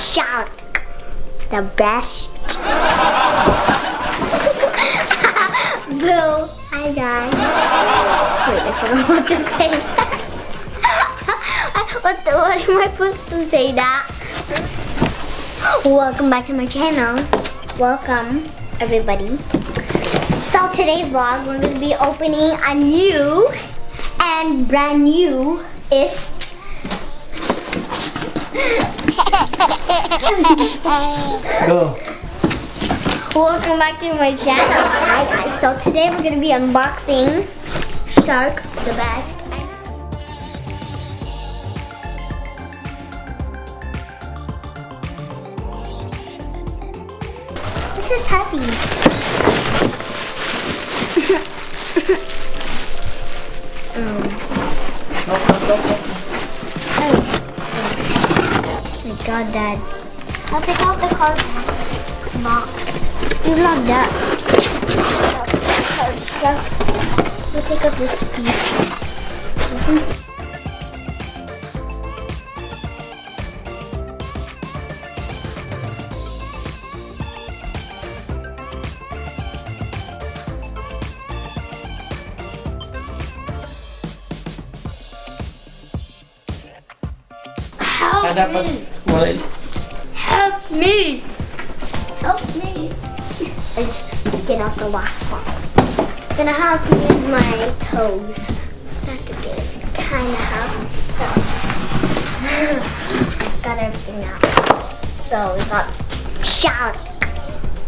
shark. The best. Boo. Hi guys. Wait, I forgot what to say. What am I supposed to say that? Welcome back to my channel. Welcome everybody. So today's vlog, we're going to be opening a new and brand new is Go. Welcome back to my channel. Hi guys. So today we're going to be unboxing Shark the Best. This is heavy. Oh my god, Dad. I'll take out the card box. You love that. Card stuff. We'll take up this piece. Listen. Help me! Help me! Help me! Let's get out the last box. I'm gonna have to use my toes. I have to get it kind of out. So, got everything out. So we got Shark,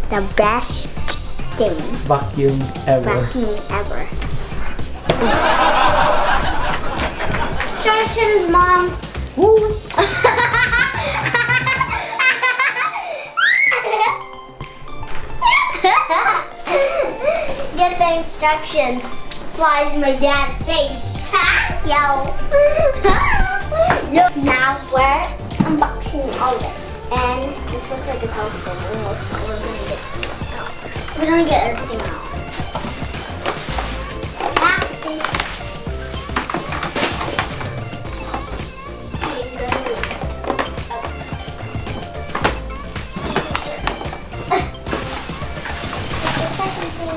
the best thing. Vacuum ever. Vacuum ever. Instructions, Mom. Woo. Get the instructions. Flies in my dad's face. Yo. Yo. Now we're unboxing all of it. And this looks like a toaster. Almost. We're gonna get this out. We're gonna get everything out. Plastic.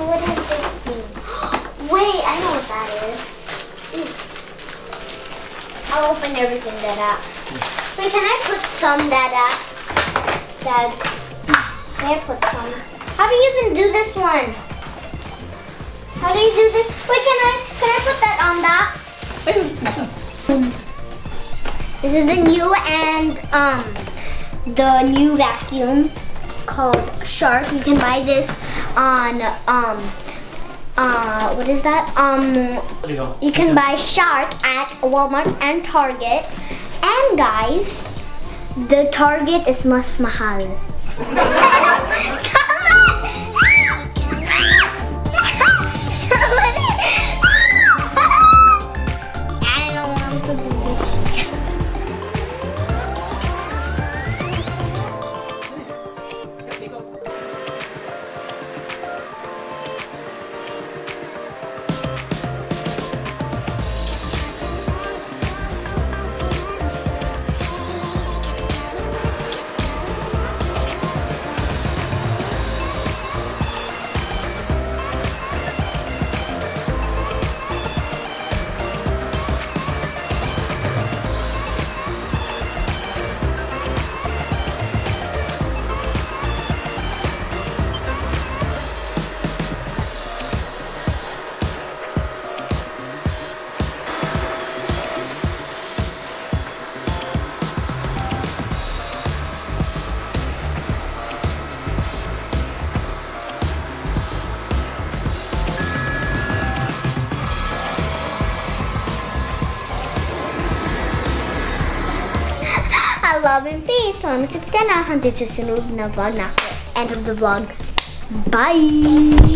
What is this thing? Wait, I know what that is. I'll open everything that up. Wait, can I put some that Dad, can I put some? How do you even do this one? How do you do this? Wait, can I put that on that? This is the new and the new vacuum. It's called Shark. You can buy this on what is that? You can buy Shark at Walmart and Target. And guys, the Target is mas mahal. I don't want to do this. Love and peace. Salamat sa pagtanaw. Hanggang sa sunod na vlog na ako. End of the vlog. Bye!